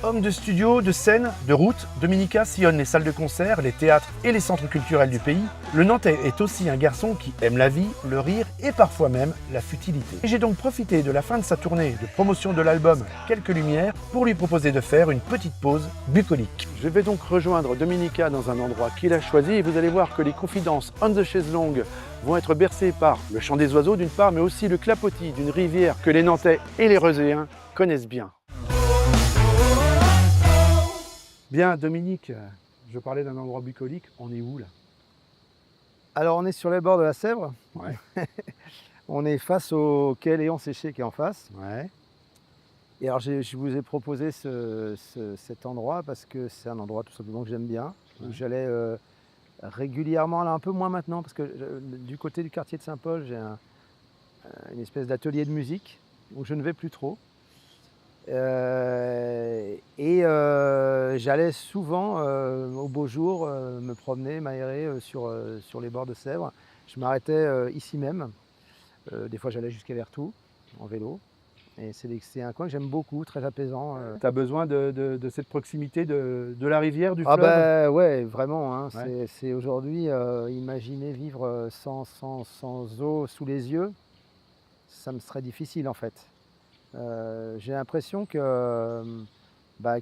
Homme de studio, de scène, de route, Dominica sillonne les salles de concert, les théâtres et les centres culturels du pays. Le Nantais est aussi un garçon qui aime la vie, le rire et parfois même la futilité. Et j'ai donc profité de la fin de sa tournée de promotion de l'album Quelques Lumières pour lui proposer de faire une petite pause bucolique. Je vais donc rejoindre Dominica dans un endroit qu'il a choisi et vous allez voir que les confidences on the chaise longue vont être bercées par le chant des oiseaux d'une part, mais aussi le clapotis d'une rivière que les Nantais et les Reuséens connaissent bien. Bien, Dominique, je parlais d'un endroit bucolique, on est où là? Alors on est sur les bords de la Sèvre. Ouais. On est face au quai Léon Séché qui est en face. Ouais. Et alors je vous ai proposé cet endroit parce que c'est un endroit tout simplement que j'aime bien. Où j'allais régulièrement, là un peu moins maintenant, parce que du côté du quartier de Saint-Paul, j'ai une espèce d'atelier de musique où je ne vais plus trop. J'allais souvent au beau jour me promener, m'aérer sur les bords de Sèvre. Je m'arrêtais ici même. Des fois j'allais jusqu'à Vertou en vélo. Et c'est un coin que j'aime beaucoup, très apaisant. Tu as besoin de cette proximité de la rivière, du Ah fleuve? bah ouais, vraiment. Hein, Ouais. c'est aujourd'hui, imaginer vivre sans eau sous les yeux, ça me serait difficile en fait. J'ai l'impression que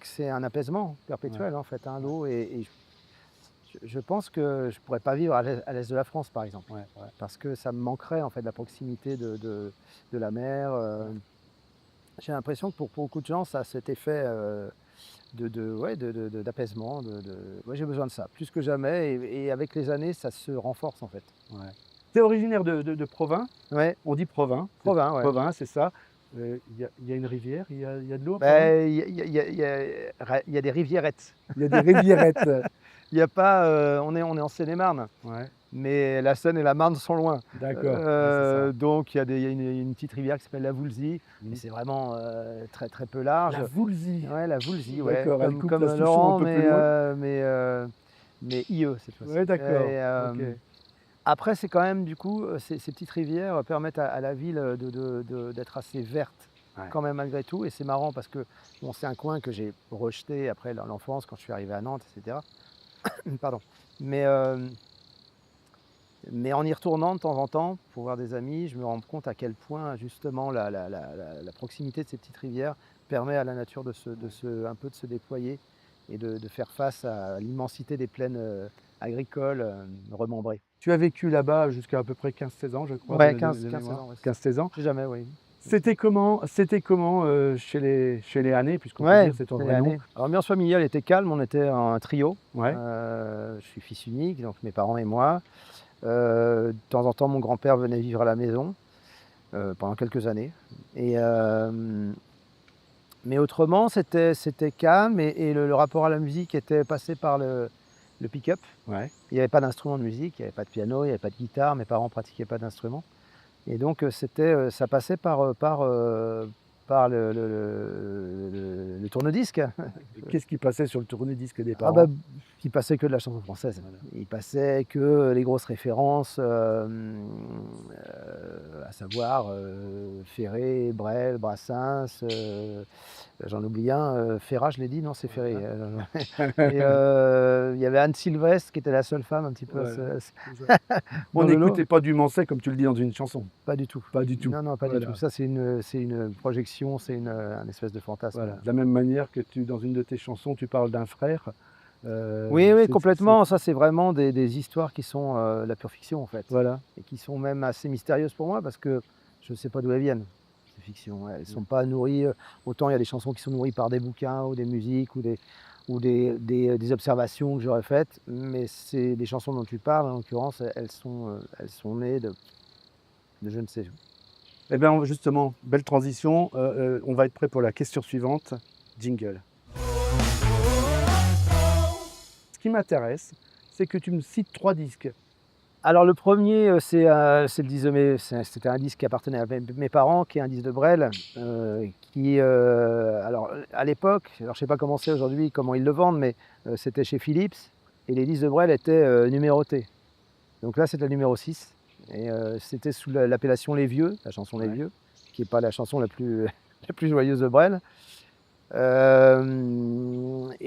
c'est un apaisement perpétuel en fait, hein, l'eau. Et je pense que je ne pourrais pas vivre à l'est de la France par exemple, Ouais, ouais. parce que ça me manquerait en fait la proximité de la mer. J'ai l'impression que pour beaucoup de gens, ça a cet effet d'apaisement. Ouais, j'ai besoin de ça, plus que jamais. Et avec les années, ça se renforce en fait. Ouais. Tu es originaire de Provins? Ouais, On dit Provins. Provins, ouais. Provins, c'est ça. Il y a une rivière, il y a de l'eau à Provins? Ben, il y a des rivierettes. Il y a des rivierettes. Il y a pas, on est en Seine-et-Marne, Ouais, mais la Seine et la Marne sont loin. d'accord. Ouais, c'est ça. Donc il y a une petite rivière qui s'appelle la Voulzie, mais c'est vraiment très très peu large. La Voulzie. Ouais, la Voulzie, ouais, D'accord, elle coupe comme la Souchon Laurent, un peu plus loin. mais IE cette fois-ci. Ouais, d'accord. Ok. Après, c'est quand même du coup, ces petites rivières permettent à la ville d'être assez verte. Ouais. Quand même malgré tout, et c'est marrant parce que bon, c'est un coin que j'ai rejeté après dans l'enfance quand je suis arrivé à Nantes, etc. Pardon. Mais en y retournant de temps en temps pour voir des amis, je me rends compte à quel point justement la proximité de ces petites rivières permet à la nature un peu de se déployer et de faire face à l'immensité des plaines agricoles remembrées. Tu as vécu là-bas jusqu'à à peu près 15-16 ans, je crois. Ouais, de 15-16 mémoire. ans. Ouais, 15-16 ans. je sais jamais, oui. C'était comment chez les Hannay, puisqu'on peut Ouais, dire c'est ton c'est vrai nom? l'année. Alors l'ambiance familiale était calme, on était un trio. Ouais. Je suis fils unique, donc mes parents et moi. De temps en temps, mon grand-père venait vivre à la maison pendant quelques années. Mais autrement, c'était calme et le rapport à la musique était passé par le pick-up. Ouais. Il n'y avait pas d'instrument de musique, il n'y avait pas de piano, il n'y avait pas de guitare, mes parents ne pratiquaient pas d'instrument. Et donc ça passait par le tourne-disque. Qu'est-ce qui passait sur le tourne-disque des Ah parents? il passait que de la chanson française. Voilà. Il passait que les grosses références, à savoir Ferré, Brel, Brassens, j'en oublie un, Ferrat, je l'ai dit, non, c'est Ferré. Il y avait Anne Sylvestre qui était la seule femme un petit peu. Ouais. Dans On le lot. n'écoutait pas du Manset comme tu le dis dans une chanson. Pas du tout. Pas du tout. Non, pas Voilà. du tout. Ça, c'est une projection, c'est un espèce de fantasme. Voilà. De la même manière que dans une de tes chansons, tu parles d'un frère. Oui, c'est- complètement. Ça, c'est vraiment des histoires qui sont la pure fiction, en fait. Voilà. Et qui sont même assez mystérieuses pour moi parce que je ne sais pas d'où elles viennent, ces fictions. Elles ne sont pas nourries. Autant il y a des chansons qui sont nourries par des bouquins ou des musiques ou des observations que j'aurais faites, mais c'est les chansons dont tu parles, en l'occurrence, elles sont nées de je ne sais où. Eh bien, justement, belle transition. On va être prêt pour la question suivante. Jingle. Ce qui m'intéresse, c'est que tu me cites 3 disques. Alors le premier, c'est le disque c'était un disque qui appartenait à mes parents, qui est un disque de Brel, alors à l'époque, alors je sais pas comment c'est aujourd'hui, comment ils le vendent, mais c'était chez Philips et les disques de Brel étaient numérotés. Donc là, c'était le numéro 6 et c'était sous l'appellation Les Vieux, la chanson Les Ouais. Vieux, qui n'est pas la chanson la plus joyeuse de Brel.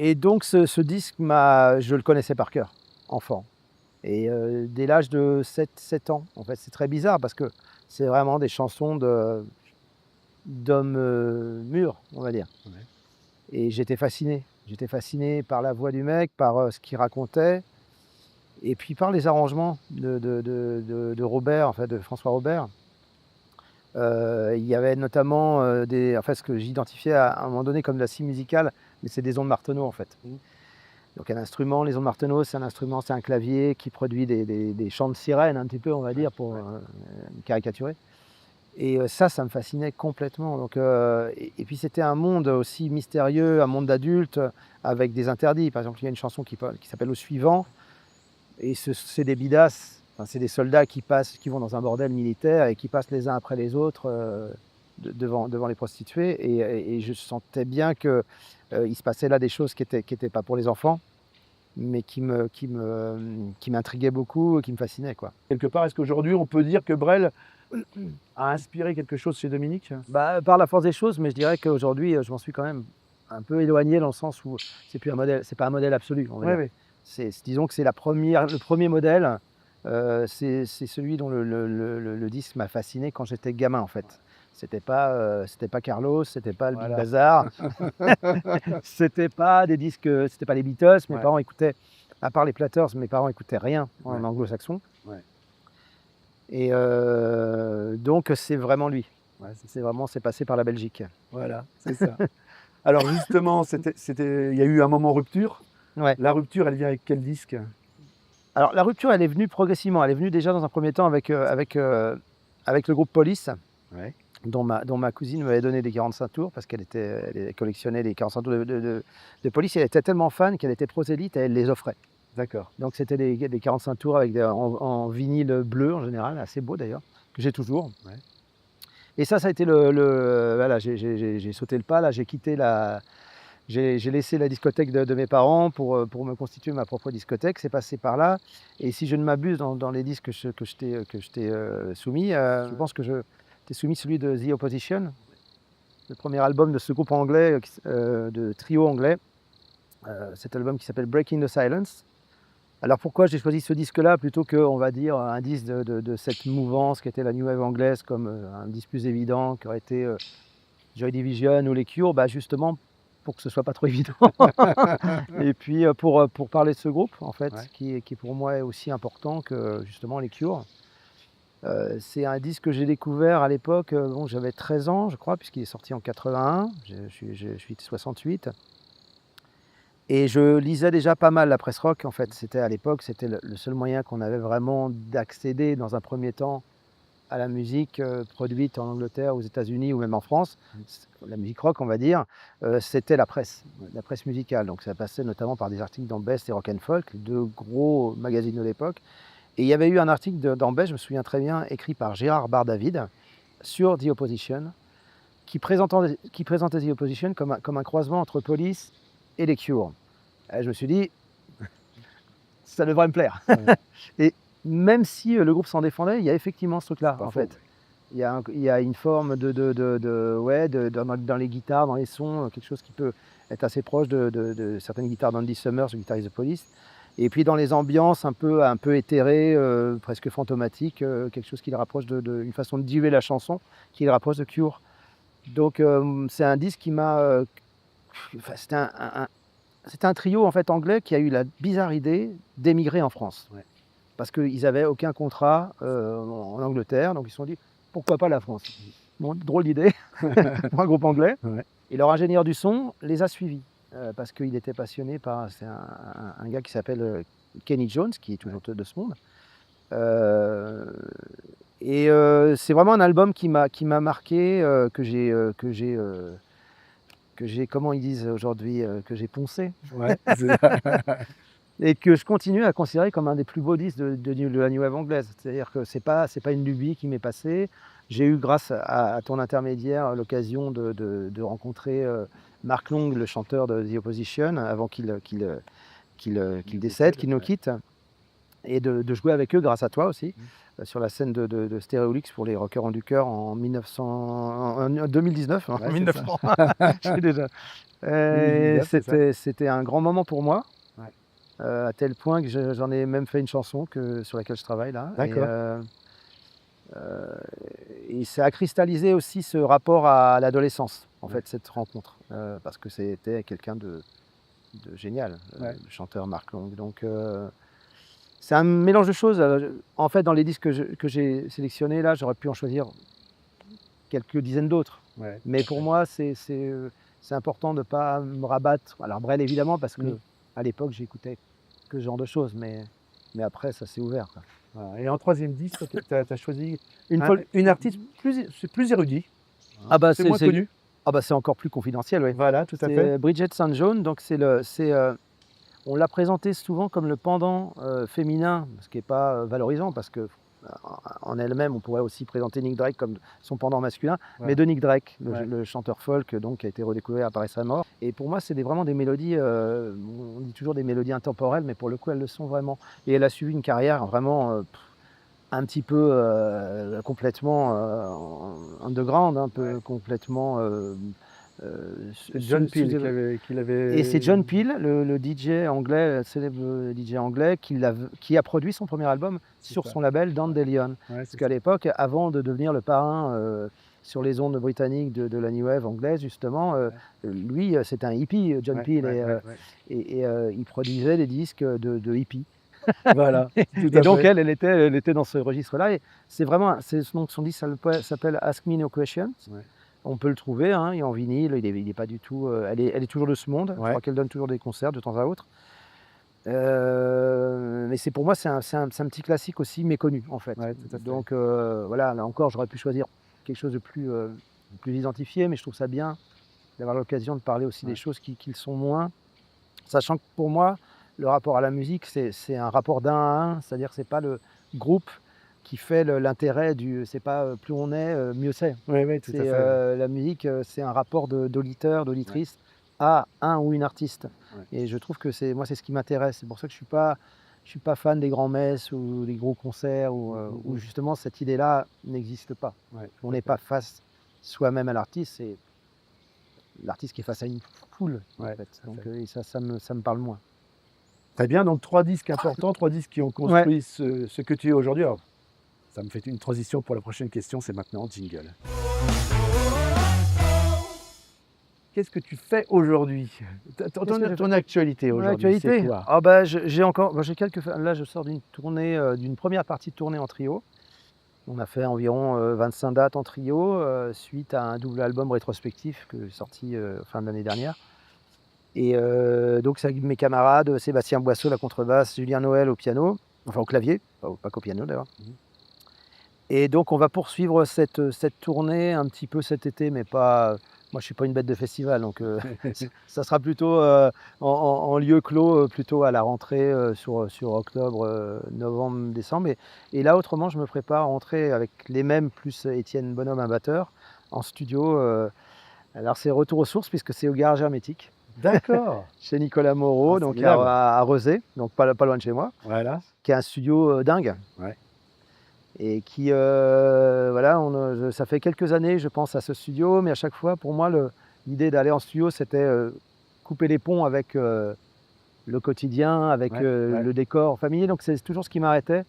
Et donc ce disque, je le connaissais par cœur, enfant. Et dès l'âge de 7 ans, en fait, c'est très bizarre parce que c'est vraiment des chansons d'hommes mûrs, on va dire. Ouais. Et j'étais fasciné. J'étais fasciné par la voix du mec, par ce qu'il racontait, et puis par les arrangements de Robert, enfin de François Robert. Il y avait notamment ce que j'identifiais à un moment donné comme de la scie musicale, mais c'est des ondes Martenot en fait. Mmh. Donc un instrument, les ondes Martenot, c'est un clavier qui produit des chants de sirène un petit peu, on va dire, pour caricaturer. Et ça me fascinait complètement. Donc, et puis c'était un monde aussi mystérieux, un monde d'adultes avec des interdits. Par exemple, il y a une chanson qui s'appelle Au suivant, et c'est des bidasses, enfin, c'est des soldats qui vont dans un bordel militaire et qui passent les uns après les autres devant les prostituées. Et je sentais bien que il se passait là des choses qui étaient pas pour les enfants, mais qui m'intriguaient beaucoup et qui me fascinaient, quoi. Quelque part, est-ce qu'aujourd'hui, on peut dire que Brel a inspiré quelque chose chez Dominique? Bah, par la force des choses, mais je dirais qu'aujourd'hui, je m'en suis quand même un peu éloigné dans le sens où c'est plus un modèle, c'est pas un modèle absolu, on va dire. Disons que c'est le premier modèle, c'est celui dont le disque m'a fasciné quand j'étais gamin, en fait. C'était pas Carlos, c'était pas le Big Voilà. Bazar, c'était pas des disques, c'était pas les Beatles. Mes Ouais. parents écoutaient, à part les Platters, mes parents écoutaient rien en Ouais. anglo-saxon. Ouais. Et donc c'est vraiment lui. Ouais, C'est passé par la Belgique. voilà, c'est ça. Alors justement, il y a eu un moment rupture. Ouais. La rupture, elle vient avec quel disque? Alors la rupture, elle est venue progressivement. Elle est venue déjà dans un premier temps avec le groupe Police, Ouais. dont ma cousine m'avait donné des 45 tours parce elle collectionnait les 45 tours de Police. Elle était tellement fan qu'elle était prosélyte et elle les offrait. D'accord. Donc c'était des 45 tours en vinyle bleu en général, assez beau d'ailleurs, que j'ai toujours. Ouais. Et ça a été voilà, j'ai sauté le pas, là, j'ai laissé la discothèque de mes parents pour me constituer ma propre discothèque. C'est passé par là. Et si je ne m'abuse, dans les disques que je t'ai soumis, je pense que je t'ai soumis celui de The Opposition, le premier album de ce groupe anglais, de trio anglais. Cet album qui s'appelle Breaking the Silence. Alors pourquoi j'ai choisi ce disque-là plutôt que, on va dire, un disque de cette mouvance qui était la New Wave anglaise, comme un disque plus évident qui aurait été Joy Division ou les Cure, bah justement pour que ce soit pas trop évident. Et puis pour parler de ce groupe, en fait, Ouais. qui pour moi est aussi important que justement les Cure. C'est un disque que j'ai découvert à l'époque, bon, j'avais 13 ans, je crois, puisqu'il est sorti en 81. Je suis de 68. Et je lisais déjà pas mal la presse rock, en fait. À l'époque, c'était le seul moyen qu'on avait vraiment d'accéder dans un premier temps à la musique produite en Angleterre, aux États-Unis ou même en France. La musique rock, on va dire, c'était la presse musicale. Donc ça passait notamment par des articles dans Best et Rock and Folk, les deux gros magazines de l'époque. Et il y avait eu un article dans Best, je me souviens très bien, écrit par Gérard Bar-David sur The Opposition, qui présentait The Opposition comme un croisement entre Police et les Cure. Et je me suis dit, ça devrait me plaire. Ouais. Et même si le groupe s'en défendait, il y a effectivement ce truc-là, en fait. Il y a une forme dans les guitares, dans les sons, quelque chose qui peut être assez proche de certaines guitares d'Andy Summers, le guitariste de Police. Et puis dans les ambiances un peu éthérées, presque fantomatiques, quelque chose qui le rapproche une façon de diluer la chanson, qui le rapproche de Cure. Donc c'est un disque qui m'a... C'était un trio en fait anglais qui a eu la bizarre idée d'émigrer en France. Ouais. Parce qu'ils n'avaient aucun contrat en Angleterre, donc ils se sont dit pourquoi pas la France. Bon, drôle d'idée pour un groupe anglais. Ouais. Et leur ingénieur du son les a suivis parce qu'il était passionné par un gars qui s'appelle Kenny Jones, qui est toujours de ce monde. C'est vraiment un album qui m'a marqué, que j'ai, comment ils disent aujourd'hui, que j'ai poncé. Ouais. Et que je continue à considérer comme un des plus beaux disques de la New Wave anglaise. C'est-à-dire que c'est pas une lubie qui m'est passée. J'ai eu, grâce à ton intermédiaire, l'occasion de rencontrer Mark Long, le chanteur de The Opposition, avant qu'il décède, qu'il nous quitte. et de jouer avec eux grâce à toi aussi, sur la scène de Stéréolux pour les Rockerons du Cœur en 2019. En Ouais, c'est 1900. J'ai déjà. 2019, c'est ça. C'était un grand moment pour moi, Ouais. à tel point que j'en ai même fait une chanson sur laquelle je travaille là. D'accord. Et ça a cristallisé aussi ce rapport à l'adolescence, en Ouais. fait, cette rencontre, parce que c'était quelqu'un de génial, Ouais. le chanteur Mark Long. Donc, c'est un mélange de choses. En fait, dans les disques que j'ai sélectionnés, là, j'aurais pu en choisir quelques dizaines d'autres. Ouais. Mais pour moi, c'est important de ne pas me rabattre. Alors, Brel, évidemment, parce que à l'époque, j'écoutais que ce genre de choses, mais après, ça s'est ouvert, quoi. Voilà. Et en troisième disque, tu as choisi Une une artiste plus érudit, Ah bah, c'est moins connu. Ah bah, c'est encore plus confidentiel, oui. Voilà, tout à fait. C'est Bridget St. John, donc on l'a présenté souvent comme le pendant féminin, ce qui n'est pas valorisant, parce que en elle-même, on pourrait aussi présenter Nick Drake comme son pendant masculin, Ouais. mais de Nick Drake, Ouais. le chanteur folk, donc, qui a été redécouvert après sa mort. Et pour moi, c'est vraiment des mélodies, on dit toujours des mélodies intemporelles, mais pour le coup, elles le sont vraiment. Et elle a suivi une carrière vraiment un petit peu complètement underground, un peu complètement... C'est John Peel qui l'avait. Et c'est John Peel, le DJ anglais, célèbre DJ anglais, qui a produit son premier album sur ça. son label Dandelion. Ouais, Parce c'est qu'à l'époque, avant de devenir le parrain sur les ondes britanniques de la New Wave anglaise, justement, lui, c'était un hippie, John Peel, et il produisait des disques de hippies. Voilà. Et donc elle était dans ce registre-là. Et c'est vraiment, son disque s'appelle Ask Me No Questions. Ouais. On peut le trouver, hein, il est en vinyle, il est pas du tout. Elle est toujours de ce monde. Je crois qu'elle donne toujours des concerts de temps à autre. Mais pour moi, c'est un petit classique aussi méconnu, en fait. Ouais, tout à fait. Donc voilà, là encore, j'aurais pu choisir quelque chose de plus identifié, mais je trouve ça bien d'avoir l'occasion de parler aussi des choses qui le sont moins. Sachant que pour moi, le rapport à la musique, c'est un rapport d'un à un, c'est-à-dire que c'est pas le groupe qui fait l'intérêt c'est pas plus on est, mieux c'est. Oui, tout à fait. La musique, c'est un rapport d'auditeur, d'auditrice à un ou une artiste. Ouais. Et je trouve que moi, c'est ce qui m'intéresse. C'est pour ça que je suis pas fan des grands messes ou des gros concerts où justement cette idée-là n'existe pas. Ouais, On n'est pas face soi-même à l'artiste, c'est l'artiste qui est face à une foule, en fait. Donc ça me parle moins. Très bien, donc 3 disques importants, 3 disques qui ont construit ce que tu es aujourd'hui. Alors, ça me fait une transition pour la prochaine question, c'est maintenant jingle. Qu'est-ce que tu fais aujourd'hui? Ton actualité aujourd'hui, c'est quoi? Ah bah, j'ai quelques... Là, je sors d'une tournée, d'une première partie de tournée en trio. On a fait environ 25 dates en trio, suite à un double album rétrospectif que j'ai sorti fin de l'année dernière. Et donc, c'est avec mes camarades, Sébastien Boisseau, la contrebasse, Julien Noël au piano, enfin au clavier, pas qu'au piano d'ailleurs. Et donc, on va poursuivre cette tournée un petit peu cet été, mais pas... Moi, je ne suis pas une bête de festival, donc ça sera plutôt en lieu clos, plutôt à la rentrée sur octobre, novembre, décembre. Et là, autrement, je me prépare à rentrer avec les mêmes, plus Étienne Bonhomme, un batteur, en studio. Alors, c'est retour aux sources, puisque c'est au Garage Hermétique. D'accord. Chez Nicolas Moreau, donc à Rezé, donc pas loin de chez moi. Voilà. Qui est un studio dingue. Ouais. Et qui, voilà, ça fait quelques années, je pense, à ce studio, mais à chaque fois, pour moi, l'idée d'aller en studio, c'était couper les ponts avec le quotidien, avec le décor familier. Donc, c'est toujours ce qui m'arrêtait.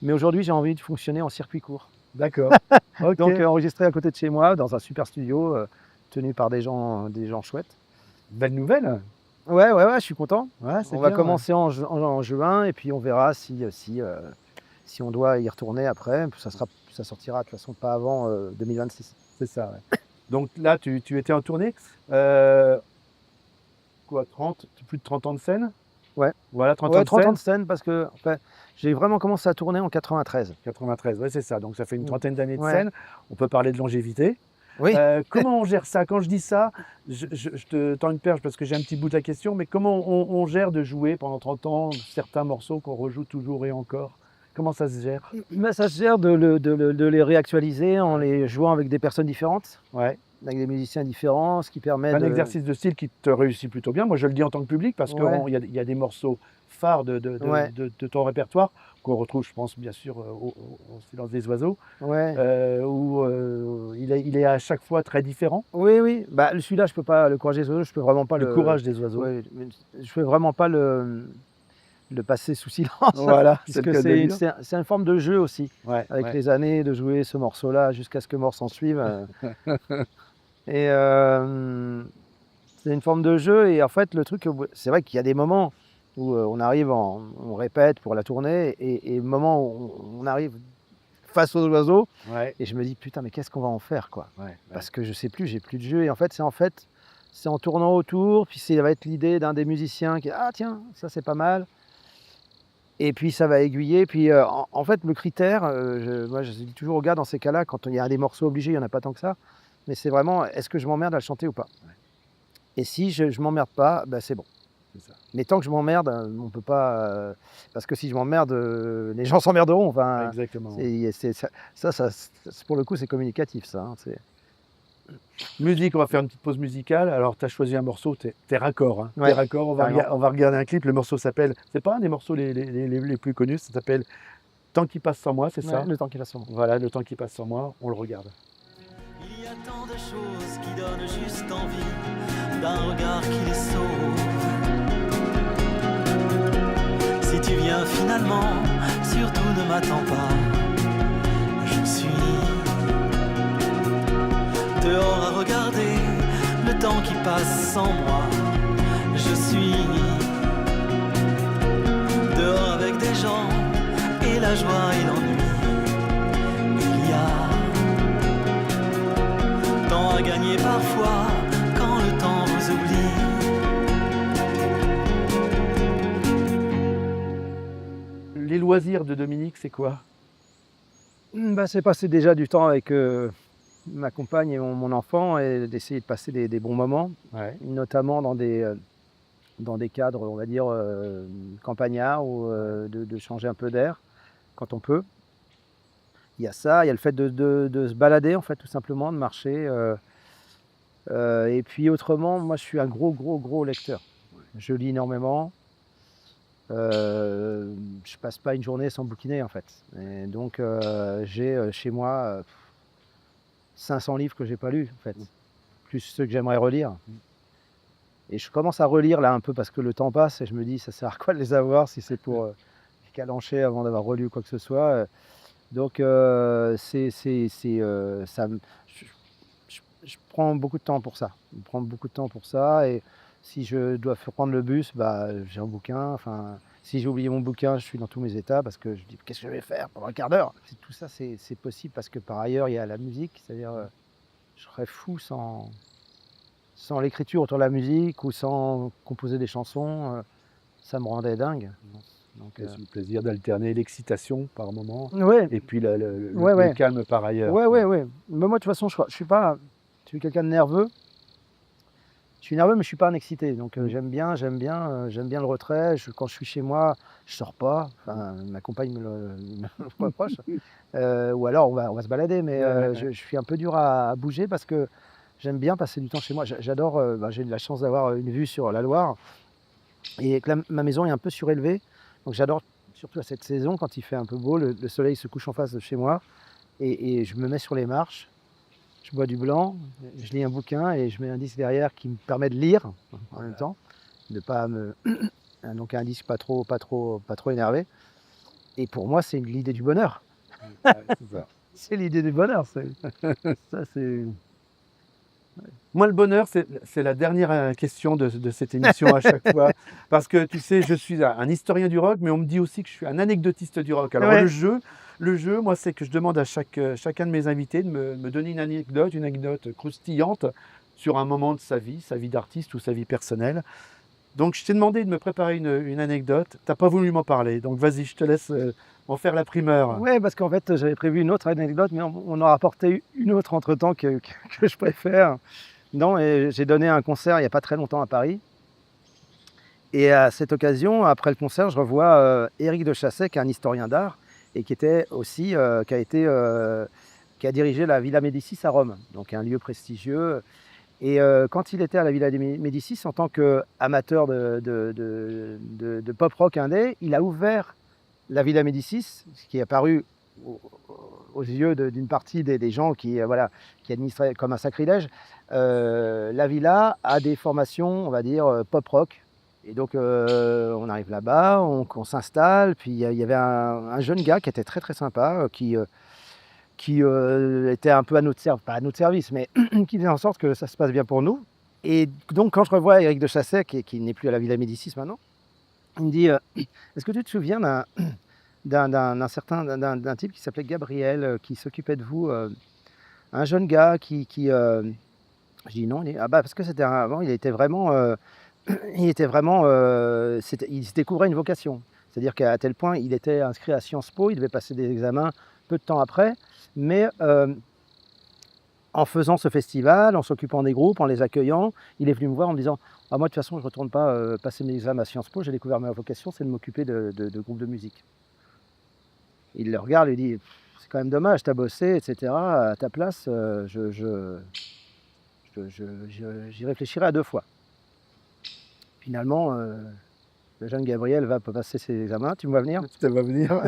Mais aujourd'hui, j'ai envie de fonctionner en circuit court. D'accord. Okay. Donc, enregistré à côté de chez moi, dans un super studio, tenu par des gens chouettes. Belle nouvelle. Ouais, je suis content. Ouais, on va commencer en juin, et puis on verra si on doit y retourner après. Ça sortira de toute façon pas avant 2026. C'est ça, ouais. Donc là, tu étais en tournée. Plus de 30 ans de scène? Ouais. Voilà, 30 ans de scène, parce que j'ai vraiment commencé à tourner en 93. 93, ouais, c'est ça. Donc ça fait une trentaine d'années de scène. On peut parler de longévité. Oui. Comment on gère ça? Quand je dis ça, je te tends une perche parce que j'ai un petit bout de la question, mais comment on gère de jouer pendant 30 ans certains morceaux qu'on rejoue toujours et encore? Comment ça se gère? Ça se gère de les réactualiser en les jouant avec des personnes différentes. Ouais. avec des musiciens différents, ce qui permet Un de... exercice de style qui te réussit plutôt bien. Moi, je le dis en tant que public parce Ouais, qu'il y a des morceaux phares ouais, de ton répertoire qu'on retrouve, je pense, bien sûr, au Silence des oiseaux, ouais. où il est à chaque fois très différent. Oui, oui. Bah, celui-là, je peux pas, le Courage des oiseaux, je peux vraiment pas Le le... courage des oiseaux. Ouais, je peux vraiment pas le passer sous silence, Voilà, c'est le puisque cas de le dire. c'est une forme de jeu aussi, Ouais, avec ouais. les années, de jouer ce morceau-là jusqu'à ce que mort s'en suive. Et c'est une forme de jeu. Et en fait, le truc, c'est vrai qu'il y a des moments où on arrive, on répète pour la tournée, et moment où on arrive face aux oiseaux, Ouais, et je me dis, putain, mais qu'est-ce qu'on va en faire, quoi? ouais, ouais. Parce que je sais plus, j'ai plus de jeu. Et en fait, c'est en tournant autour, puis ça va être l'idée d'un des musiciens qui, ah tiens, ça c'est pas mal. Et puis ça va aiguiller. Puis en fait, le critère, moi je dis toujours aux gars dans ces cas-là, quand il y a des morceaux obligés, il n'y en a pas tant que ça. Mais c'est vraiment, est-ce que je m'emmerde à le chanter ou pas? Ouais. Et si je m'emmerde pas, bah, c'est bon. C'est ça. Mais tant que je m'emmerde, on peut pas. Parce que si je m'emmerde, les gens s'emmerderont. Enfin, Exactement. Ouais. pour le coup, c'est communicatif, ça, hein, Musique, on va faire une petite pause musicale. Alors, tu as choisi un morceau, t'es raccord. Hein. Ouais, T'es raccord, carrément. on va regarder un clip. Le morceau s'appelle, c'est pas un des morceaux les plus connus, ça s'appelle Temps qui passe sans moi, c'est Ouais, ça? le temps qu'il a son. Voilà, Le temps qui passe sans moi, on le regarde. Il y a tant de choses qui donnent juste envie d'un regard qui les sauve. Si tu viens finalement, surtout ne m'attends pas. Je suis dehors à regarder le temps qui passe sans moi. Je suis dehors avec des gens et la joie et l'ennui. Il y a temps à gagner parfois quand le temps vous oublie. Les loisirs de Dominique, c'est quoi? Bah, c'est passer déjà du temps avec ma compagne et mon enfant, et d'essayer de passer des bons moments, Ouais. notamment dans des cadres, on va dire, campagnards, ou de changer un peu d'air quand on peut. Il y a ça, il y a le fait de se balader, en fait, tout simplement, de marcher. Et puis autrement, moi je suis un gros lecteur. Je lis énormément. Je passe pas une journée sans bouquiner, en fait. Et donc j'ai chez moi 500 livres que j'ai pas lus, en fait, plus ceux que j'aimerais relire. Et je commence à relire là un peu parce que le temps passe, et je me dis, ça sert à quoi de les avoir si c'est pour calancher avant d'avoir relu quoi que ce soit. Donc ça je prends beaucoup de temps pour ça. Je prends beaucoup de temps pour ça. Et si je dois prendre le bus, bah, j'ai un bouquin. Enfin, si j'ai oublié mon bouquin, je suis dans tous mes états parce que je dis, qu'est-ce que je vais faire pendant un quart d'heure? Tout ça, c'est possible parce que par ailleurs, il y a la musique. C'est-à-dire, je serais fou sans l'écriture autour de la musique, ou sans composer des chansons. Ça me rendait dingue. Donc, C'est le plaisir d'alterner l'excitation par moment ouais, et puis ouais, le ouais. calme par ailleurs. Ouais. Mais moi, de toute façon, je suis quelqu'un de nerveux. Je suis nerveux, mais je suis pas un excité. Donc j'aime bien le retrait. Quand je suis chez moi, je sors pas. Enfin, ma compagne me le reproche. Ou alors on va se balader. Mais Ouais. je suis un peu dur à bouger parce que j'aime bien passer du temps chez moi. J'adore. J'ai de la chance d'avoir une vue sur la Loire, et que ma maison est un peu surélevée. Donc j'adore, surtout à cette saison, quand il fait un peu beau, le soleil se couche en face de chez moi, et je me mets sur les marches. Je bois du blanc, je lis un bouquin, et je mets un disque derrière qui me permet de lire en même temps, de pas me donc un disque pas trop énervé. Et pour moi, c'est l'idée du bonheur. Ouais, c'est ça. C'est l'idée du bonheur. Ça, c'est... Moi, le bonheur, c'est la dernière question de cette émission à chaque fois. Parce que tu sais, je suis un historien du rock, mais on me dit aussi que je suis un anecdotiste du rock. Alors, Ouais. le jeu, moi, c'est que je demande à chacun de mes invités de me donner une anecdote croustillante sur un moment de sa vie d'artiste ou sa vie personnelle. Donc, je t'ai demandé de me préparer une anecdote. Tu n'as pas voulu m'en parler. Donc, vas-y, je te laisse en faire la primeur. Ouais, parce qu'en fait, j'avais prévu une autre anecdote, mais on en a rapporté une autre entre-temps que je préfère. Non, et j'ai donné un concert il n'y a pas très longtemps à Paris. Et à cette occasion, après le concert, je revois Éric de Chassey, qui est un historien d'art, et qui était aussi, qui a qui a dirigé la Villa Médicis à Rome, donc un lieu prestigieux. Et quand il était à la Villa Médicis, en tant qu'amateur de pop rock indé, il a ouvert la Villa Médicis, ce qui est apparu aux yeux d'une partie des gens qui administraient comme un sacrilège. La villa a des formations, on va dire, pop rock. Et donc, on arrive là-bas, on s'installe. Puis, il y avait un jeune gars qui était très, très sympa, qui était un peu à notre service, pas à notre service, mais qui faisait en sorte que ça se passe bien pour nous. Et donc, quand je revois Éric de Chassey, qui n'est plus à la Villa Médicis maintenant, il me dit est-ce que tu te souviens d'un type qui s'appelait Gabriel, qui s'occupait de vous, un jeune gars je dis non, parce que c'était avant, il était vraiment, il se découvrait une vocation. C'est-à-dire qu'à tel point, il était inscrit à Sciences Po, il devait passer des examens peu de temps après, mais en faisant ce festival, en s'occupant des groupes, en les accueillant, il est venu me voir en me disant « Ah, moi, de toute façon, je ne retourne pas passer mes examens à Sciences Po, j'ai découvert ma vocation, c'est de m'occuper de groupes de musique. » Il le regarde, lui dit « C'est quand même dommage, tu as bossé, etc. À ta place, j'y réfléchirai à 2 fois. » Finalement, le jeune Gabriel va passer ses examens. Tu me vois venir? Ça va venir.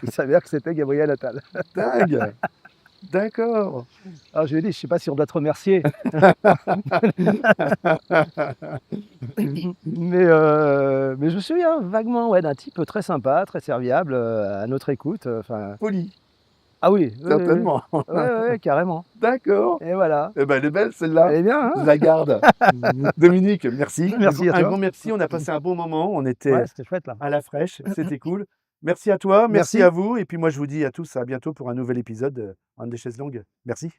Il s'avère que c'était Gabriel Attal. Dingue. D'accord. Alors je lui ai dit, je ne sais pas si on doit te remercier. mais je me souviens vaguement d'un type très sympa, très serviable, à notre écoute. Poli. Ah oui, Certainement. Ouais, carrément. D'accord. Et voilà. Eh ben, elle est belle celle-là. Elle est bien, hein? Je la garde. Dominique, merci. Merci à Un toi. grand merci. On a passé un bon moment. On était Ouais, c'était chouette là. à la fraîche. C'était cool. Merci à toi. Merci Merci. à vous. Et puis moi, je vous dis à tous à bientôt pour un nouvel épisode de des chaises longues. Merci.